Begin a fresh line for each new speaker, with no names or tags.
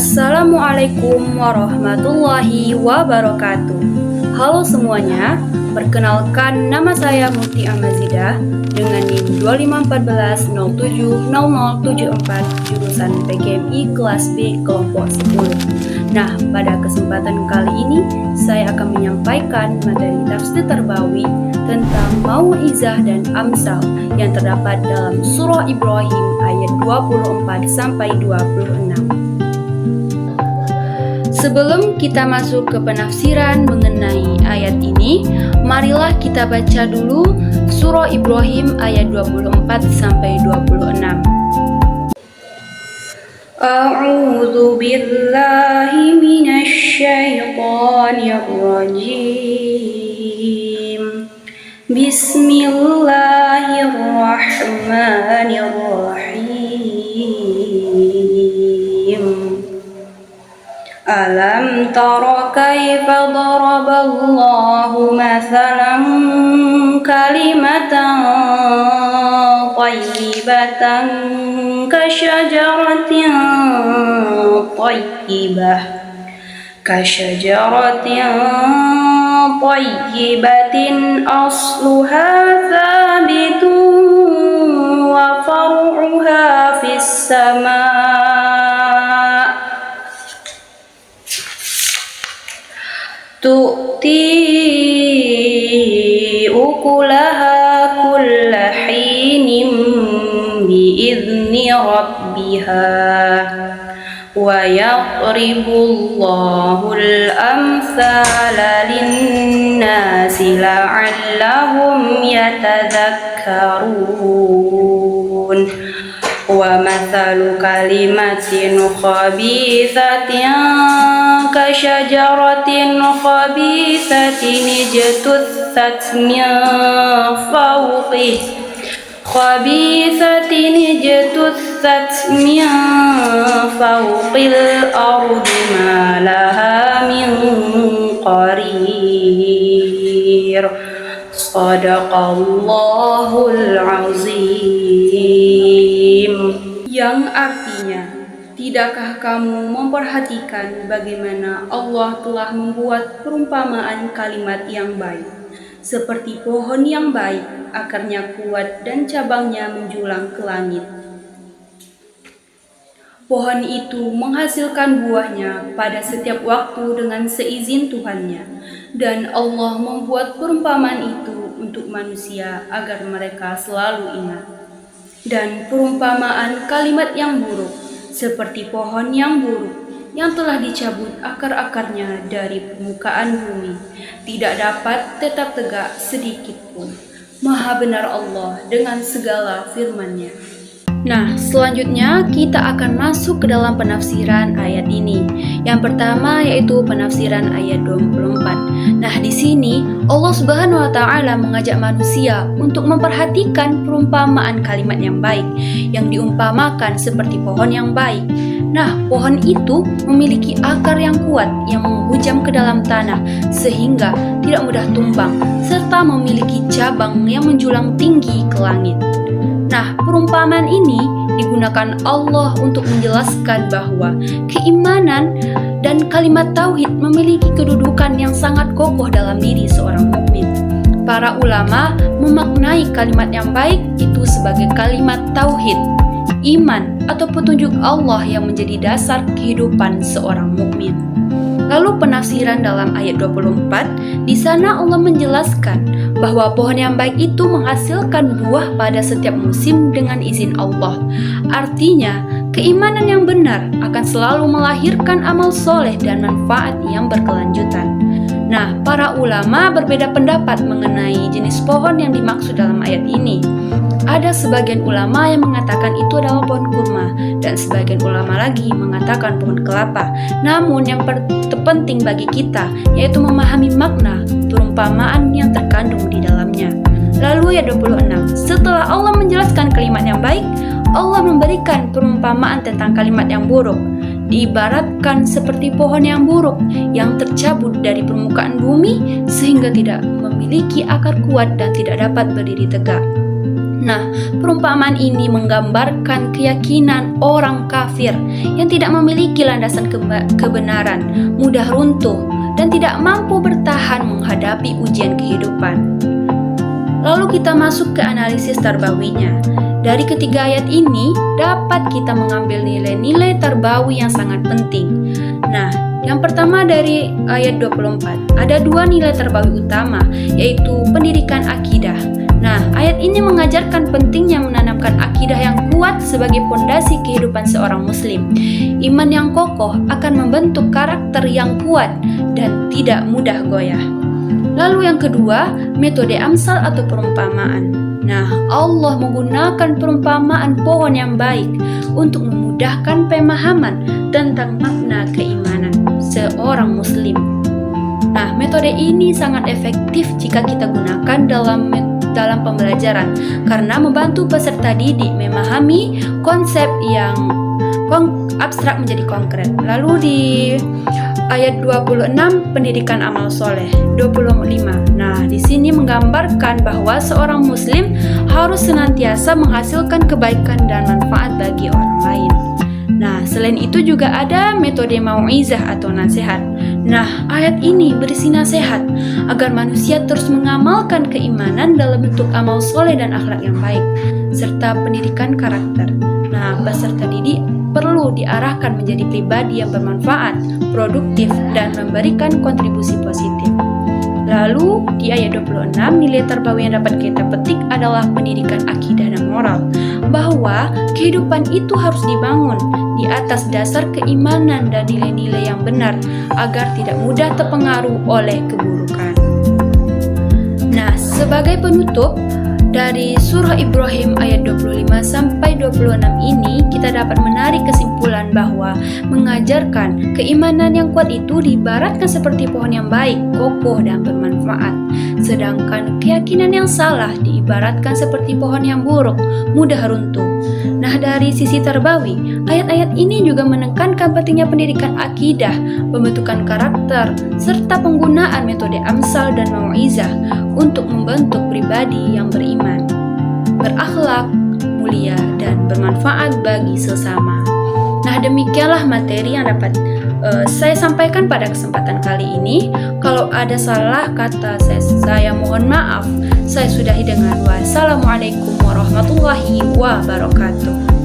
Assalamualaikum warahmatullahi wabarakatuh. Halo semuanya, perkenalkan nama saya Muti Amazidah dengan NIM 2514070074 jurusan PGMI kelas B kelompok 10. Nah, pada kesempatan kali ini saya akan menyampaikan materi tafsir terbawi tentang Mau'izah dan Amsal yang terdapat dalam surah Ibrahim ayat 24 sampai 26. Sebelum kita masuk ke penafsiran mengenai ayat ini, marilah kita baca dulu surah Ibrahim ayat 24 sampai 26. A'udzu billahi minasy syaithanir rajim. Bismillahirrahmanirrahim. Alam tara kaifa daraballahu mathalan kalimatan thayyibatan kasyajaratin thayyibatin asluha thabitun wa far'uha fis sama' tu'ti ukulaha kulla hinin bi'izni rabbiha wa yadribullahul amthala linnasi la'allahum yatadhakkarun. Wa mathalu kalimatin khabithatin kasyajaratin khabithatin ijtuthat min fawqil ardi ma laha min qarir. Shadaqallahul azim. Yang artinya, tidakkah kamu memperhatikan bagaimana Allah telah membuat perumpamaan kalimat yang baik, seperti pohon yang baik, akarnya kuat dan cabangnya menjulang ke langit. Pohon itu menghasilkan buahnya pada setiap waktu dengan seizin Tuhannya, dan Allah membuat perumpamaan itu untuk manusia agar mereka selalu ingat. Dan perumpamaan kalimat yang buruk, seperti pohon yang buruk yang telah dicabut akar-akarnya dari permukaan bumi, tidak dapat tetap tegak sedikit pun. Maha benar Allah dengan segala firman-Nya. Nah, selanjutnya kita akan masuk ke dalam penafsiran ayat ini. Yang pertama yaitu penafsiran ayat 24. Nah, di sini Allah Subhanahu wa taala mengajak manusia untuk memperhatikan perumpamaan kalimat yang baik yang diumpamakan seperti pohon yang baik. Nah, pohon itu memiliki akar yang kuat yang menghujam ke dalam tanah sehingga tidak mudah tumbang serta memiliki cabang yang menjulang tinggi ke langit. Nah, perumpamaan ini digunakan Allah untuk menjelaskan bahwa keimanan dan kalimat tauhid memiliki kedudukan yang sangat kokoh dalam diri seorang mukmin. Para ulama memaknai kalimat yang baik itu sebagai kalimat tauhid, iman atau petunjuk Allah yang menjadi dasar kehidupan seorang mukmin. Lalu penafsiran dalam ayat 24, di sana Allah menjelaskan bahwa pohon yang baik itu menghasilkan buah pada setiap musim dengan izin Allah. Artinya, keimanan yang benar akan selalu melahirkan amal soleh dan manfaat yang berkelanjutan. Nah, para ulama berbeda pendapat mengenai jenis pohon yang dimaksud dalam ayat ini. Ada sebagian ulama yang mengatakan itu adalah pohon kurma, dan sebagian ulama lagi mengatakan pohon kelapa. Namun yang terpenting bagi kita yaitu memahami makna perumpamaan yang terkandung di dalamnya. Lalu ayat 26, setelah Allah menjelaskan kalimat yang baik, Allah memberikan perumpamaan tentang kalimat yang buruk. Diibaratkan seperti pohon yang buruk yang tercabut dari permukaan bumi sehingga tidak memiliki akar kuat dan tidak dapat berdiri tegak. Nah, perumpamaan ini menggambarkan keyakinan orang kafir yang tidak memiliki landasan kebenaran, mudah runtuh, dan tidak mampu bertahan menghadapi ujian kehidupan. Lalu kita masuk ke analisis tarbawinya. Dari ketiga ayat ini, dapat kita mengambil nilai-nilai tarbawi yang sangat penting. Nah, yang pertama dari ayat 24, ada dua nilai tarbawi utama, yaitu pendidikan akidah. Nah, ayat ini mengajarkan pentingnya menanamkan akidah yang kuat sebagai pondasi kehidupan seorang muslim. Iman yang kokoh akan membentuk karakter yang kuat dan tidak mudah goyah. Lalu yang kedua, metode amsal atau perumpamaan. Nah, Allah menggunakan perumpamaan pohon yang baik untuk memudahkan pemahaman tentang makna keimanan seorang muslim. Nah, metode ini sangat efektif jika kita gunakan dalam pembelajaran karena membantu peserta didik memahami konsep yang abstrak menjadi konkret. Lalu di ayat 26 pendidikan amal soleh 25. Nah, di sini menggambarkan bahwa seorang muslim harus senantiasa menghasilkan kebaikan dan manfaat bagi orang lain. Nah, selain itu juga ada metode mau'izah atau nasihat. Nah, ayat ini berisi nasihat agar manusia terus mengamalkan keimanan dalam bentuk amal soleh dan akhlak yang baik, serta pendidikan karakter. Nah, peserta didik perlu diarahkan menjadi pribadi yang bermanfaat, produktif, dan memberikan kontribusi positif. Lalu, di ayat 26, nilai tarbawi yang dapat kita petik adalah pendidikan akidah dan moral, bahwa kehidupan itu harus dibangun di atas dasar keimanan dan nilai-nilai yang benar, agar tidak mudah terpengaruh oleh keburukan. Nah, sebagai penutup, dari surah Ibrahim ayat 25 sampai 26 ini kita dapat menarik kesimpulan bahwa mengajarkan keimanan yang kuat itu diibaratkan seperti pohon yang baik, kokoh dan bermanfaat. Sedangkan keyakinan yang salah diibaratkan seperti pohon yang buruk, mudah runtuh. Nah, dari sisi tarbawi, ayat-ayat ini juga menekankan pentingnya pendidikan akidah, pembentukan karakter, serta penggunaan metode amsal dan mau'izah untuk membentuk pribadi yang beriman, berakhlak, mulia, dan bermanfaat bagi sesama. Nah, demikianlah materi yang dapat saya sampaikan pada kesempatan kali ini. Kalau ada salah kata, saya mohon maaf. Saya sudahi dengan wassalamualaikum warahmatullahi wabarakatuh.